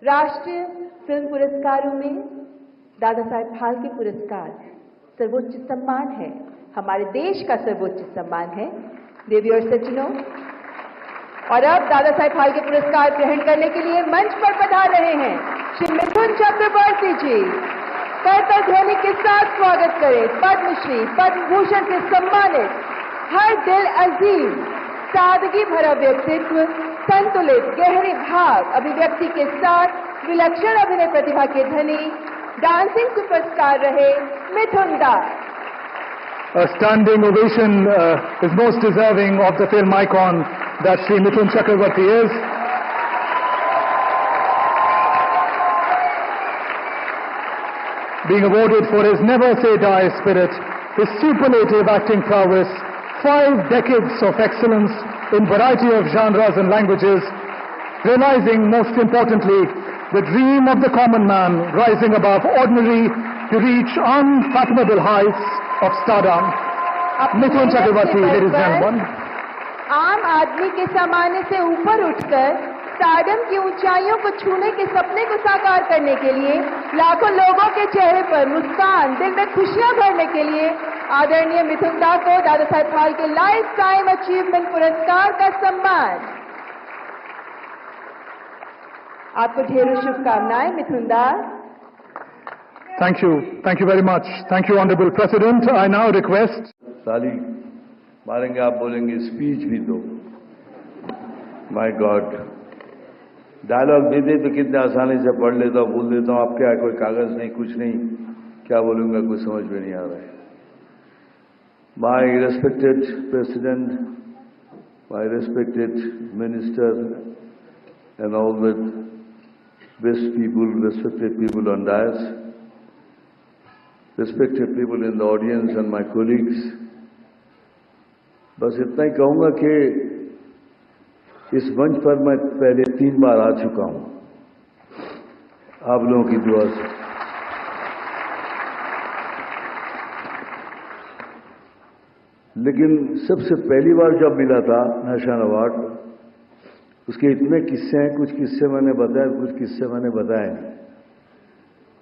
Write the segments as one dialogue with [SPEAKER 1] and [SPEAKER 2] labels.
[SPEAKER 1] राष्ट्रीय फिल्म पुरस्कारों में दादा साहेब फाल्के पुरस्कार सर्वोच्च सम्मान है, हमारे देश का सर्वोच्च सम्मान है। देवी और सज्जनों, और अब दादा साहेब फाल्के पुरस्कार ग्रहण करने के लिए मंच पर पधार रहे हैं श्री मिथुन चक्रवर्ती जी। करताल ध्वनि के साथ स्वागत करें पद्मश्री पद्म भूषण से सम्मानित हर दिल अजीम, सादगी भरा व्यक्तित्व, संतुलित गहरे भाव अभिव्यक्ति के साथ विलक्षण अभिनय प्रतिभा के धनी, डांसिंग सुपरस्टार रहे मिथुन दा।
[SPEAKER 2] A standing ovation is most deserving of the film icon that Shri Mithun Chakravarti is. Being awarded for his never-say-die spirit, his superlative acting prowess, 5 decades of excellence in variety of genres and languages, realizing most importantly the dream of the common man rising above ordinary to reach unfathomable heights of stardom. Mithun Chakravarti, ladies and gentlemen.
[SPEAKER 1] आम आदमी के सामान्य से ऊपर उठकर stardom की ऊंचाइयों को छूने के सपने को साकार करने के लिए लाखों लोगों के चेहरे पर मुस्कान, दिल में खुशियां भरने के लिए आदरणीय मिथुन दा को Dada Saheb Phalke life time achievement पुरस्कार का सम्मान। आपको ढेरों शुभकामनाएं मिथुन दा।
[SPEAKER 2] Thank you very much. Thank you, Honorable President. I now request.
[SPEAKER 3] ताली मारेंगे, आप बोलेंगे स्पीच भी दो। माय गॉड, डायलॉग भी दे तो कितने आसानी से पढ़ लेता हूँ, भूल देता हूँ। आप क्या, कोई कागज नहीं, कुछ नहीं, क्या बोलूँगा कुछ समझ में नहीं आ रहा है। My respected president, my respected minister and all the best people, respected people on dais, respected people in the audience and my colleagues, बस इतना ही कहूँगा कि इस मंच पर मैं पहले 3 बार आ चुका हूँ आप लोगों की दुआ से। लेकिन सबसे पहली बार जब मिला था नेशनल अवार्ड, उसके इतने किस्से हैं, कुछ किस्से मैंने बताए, कुछ किस्से मैंने बताए।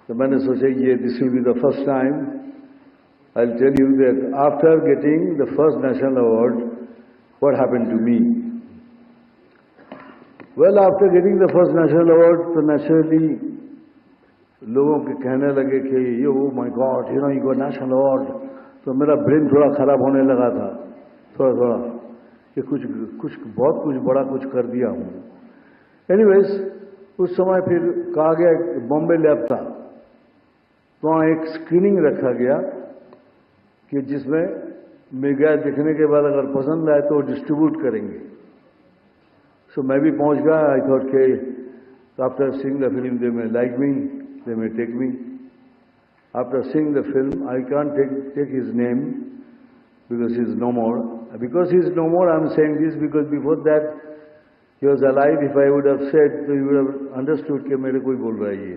[SPEAKER 3] तो मैंने सोचा ये this will be the first time I will tell you that after getting the first national award what happened to me. Well, after getting the first national award तो नेचुरली लोगों के कहने लगे कि ये oh my God, you know you got national award. तो मेरा brain थोड़ा खराब होने लगा था, थोड़ा कि कुछ बहुत कुछ बड़ा कुछ कर दिया हूँ। एनीवेज, उस समय फिर कहा गया बॉम्बे लैब था, तो वहाँ एक स्क्रीनिंग रखा गया कि जिसमें मेगा देखने के बाद अगर पसंद आए तो डिस्ट्रीब्यूट करेंगे। सो मैं भी पहुँच गया। आई थॉट के after seeing the film they may like me, they may take me. After seeing the film I can't take his name because he is no more. Because he is no more, I am saying this because before that he was alive. If I would have said, so you would have understood कि मेरे कोई बोल रहा है ये,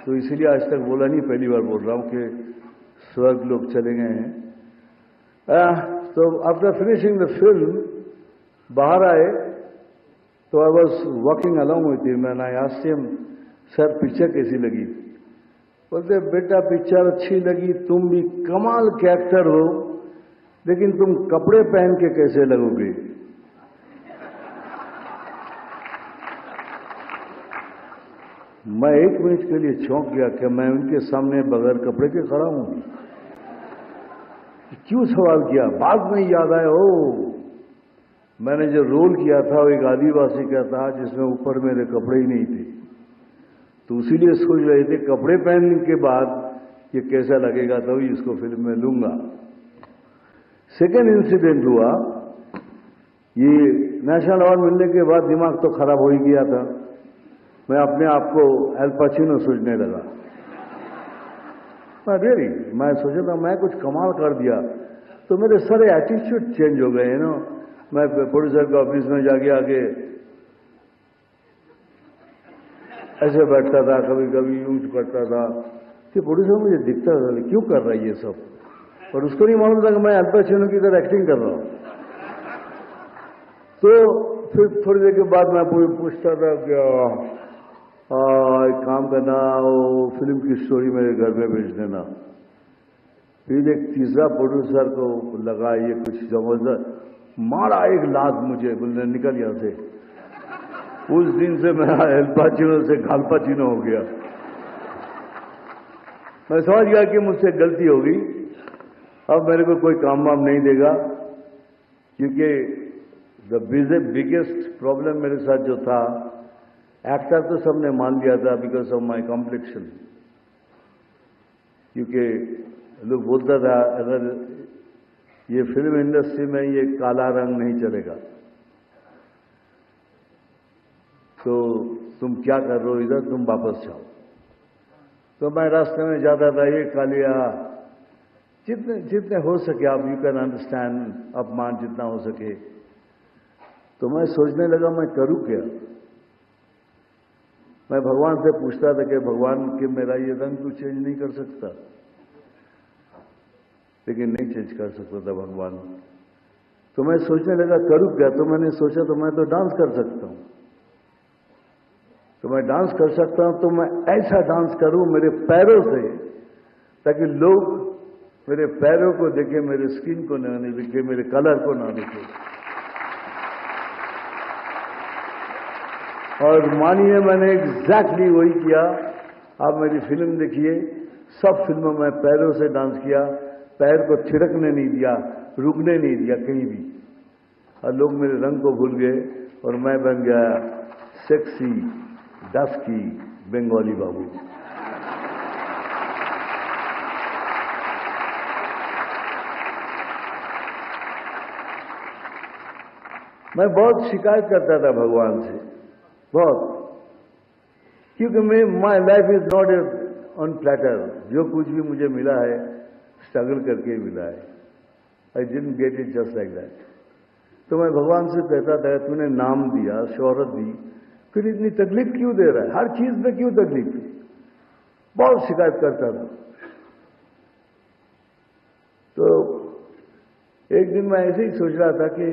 [SPEAKER 3] तो इसीलिए आज तक बोला नहीं, पहली बार बोल रहा हूँ कि स्वर्ग लोग चले गए हैं। तो आफ्टर फिनिशिंग द फिल्म बाहर आए तो I was walking along with him and I asked him, sir picture कैसी लगी? बोलते बेटा पिक्चर अच्छी लगी, तुम भी कमाल के एक्टर हो, लेकिन तुम कपड़े पहन के कैसे लगोगे? मैं 1 मिनट के लिए चौंक गया कि मैं उनके सामने बगैर कपड़े के खड़ा हूं। क्यों सवाल किया? बाद में याद आया, ओ मैंने जो रोल किया था वो एक आदिवासी का था जिसमें ऊपर मेरे कपड़े ही नहीं थे, तो इसीलिए सोच रहे थे कपड़े पहनने के बाद ये कैसा लगेगा, तो इसको फिल्म में लूंगा। सेकेंड इंसिडेंट हुआ, ये नेशनल अवार्ड मिलने के बाद दिमाग तो खराब हो ही गया था। मैं अपने आप को एल पचिनो सोचने लगा। रियली मैं सोचा था मैं कुछ कमाल कर दिया, तो मेरे सारे एटीट्यूड चेंज हो गए। नो, मैं प्रोड्यूसर के ऑफिस में जाके आगे ऐसे बैठता था, कभी कभी यूं करता था कि प्रोड्यूसर मुझे दिखता था क्यों कर रहा है ये सब, और उसको नहीं मालूम था कि मैं अल पचिनो की तरह एक्टिंग कर रहा हूं। तो फिर थोड़ी देर के बाद मैं पूछता था कि एक काम करना, वो फिल्म की स्टोरी मेरे घर में भेज देना। फिर एक तीसरा प्रोड्यूसर को लगा ये कुछ जबरदस्त, मारा एक लात मुझे, बोलने निकल यहां से। उस दिन से मेरा एल पाचिनो से गालपाचिनो हो गया। मैं समझ गया कि मुझसे गलती होगी, अब मेरे को कोई काम वाम नहीं देगा, क्योंकि द बिगेस्ट प्रॉब्लम मेरे साथ जो था, एक्टर तो सबने मान लिया था बिकॉज ऑफ माई कॉम्प्लेक्शन, क्योंकि लोग बोलता था अगर ये फिल्म इंडस्ट्री में ये काला रंग नहीं चलेगा तो तुम क्या कर रहे हो इधर, तुम वापस जाओ। तो मैं रास्ते में जाता था, ये कालिया, जितने जितने हो सके आप, यू कैन अंडरस्टैंड, अपमान जितना हो सके। तो मैं सोचने लगा मैं करूं क्या। मैं भगवान से पूछता था कि भगवान कि मेरा ये रंग तू चेंज नहीं कर सकता, लेकिन नहीं चेंज कर सकता था भगवान। तो मैं सोचने लगा करूं क्या। तो मैंने सोचा तो मैं तो डांस कर सकता हूं, तो मैं डांस कर सकता हूं, तो मैं ऐसा डांस करूं मेरे पैरों से, ताकि लोग मेरे पैरों को देखे, मेरे स्किन को ना देखे, मेरे कलर को ना देखे। और मानिए मैंने एग्जैक्टली वही किया। आप मेरी फिल्म देखिए, सब फिल्मों में पैरों से डांस किया, पैर को थिरकने नहीं दिया, रुकने नहीं दिया कहीं भी। और लोग मेरे रंग को भूल गए और मैं बन गया सेक्सी डस्की बंगाली बाबू। मैं बहुत शिकायत करता था भगवान से, बहुत, क्योंकि my life is not on platter. जो कुछ भी मुझे मिला है स्ट्रगल करके मिला है। I didn't get it just like that. तो मैं भगवान से कहता था तूने नाम दिया, शोहरत दी, फिर इतनी तकलीफ क्यों दे रहा है, हर चीज में क्यों तकलीफ। बहुत शिकायत करता था। तो एक दिन मैं ऐसे ही सोच रहा था कि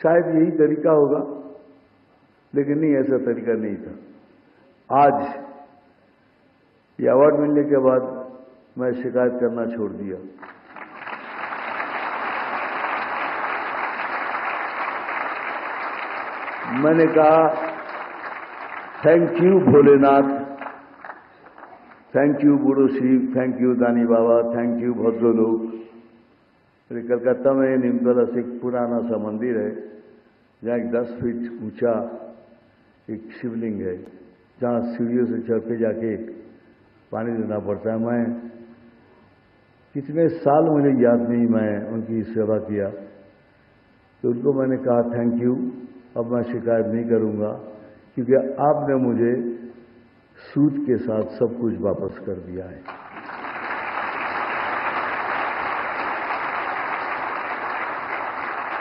[SPEAKER 3] शायद यही तरीका होगा, लेकिन नहीं, ऐसा तरीका नहीं था। आज ये अवार्ड मिलने के बाद मैं शिकायत करना छोड़ दिया। मैंने कहा thank you Bholenath, thank you बूढ़ो शिव, थैंक यू दानी बाबा, थैंक यू भद्रो लोग। कलकत्ता में नीमतला से एक पुराना सा मंदिर है, जहाँ एक 10 फीट ऊंचा एक शिवलिंग है, जहाँ सीढ़ियों से चढ़ के जाके पानी देना पड़ता है। मैं कितने साल मुझे याद नहीं, मैं उनकी सेवा किया। तो उनको मैंने कहा थैंक यू, अब मैं शिकायत नहीं करूंगा, क्योंकि आपने मुझे सूद के साथ सब कुछ वापस कर दिया है।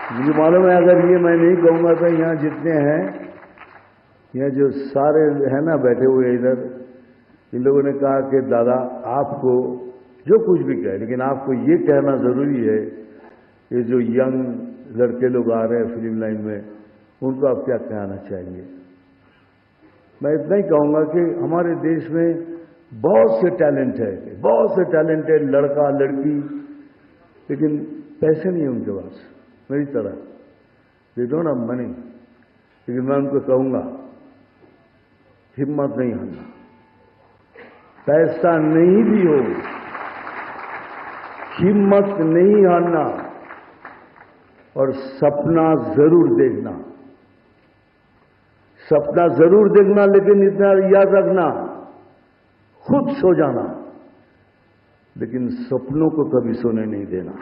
[SPEAKER 3] मुझे मालूम है अगर ये मैं नहीं कहूंगा तो यहाँ जितने हैं, यहाँ जो सारे हैं ना बैठे हुए इधर, इन लोगों ने कहा कि दादा आपको जो कुछ भी कहे, लेकिन आपको ये कहना जरूरी है कि जो यंग लड़के लोग आ रहे हैं फिल्म लाइन में, उनको आप क्या कहना चाहिए। मैं इतना ही कहूंगा कि हमारे देश में बहुत से टैलेंट है, बहुत से टैलेंट है, लड़का लड़की, लेकिन पैसे नहीं है उनके पास मेरी तरह, दे डोंट हैव मनी। लेकिन मैं उनको कहूंगा हिम्मत नहीं हारना, पैसा नहीं भी हो हिम्मत नहीं हारना, और सपना जरूर देखना, सपना जरूर देखना, लेकिन इतना याद रखना खुद सो जाना, लेकिन सपनों को कभी सोने नहीं देना।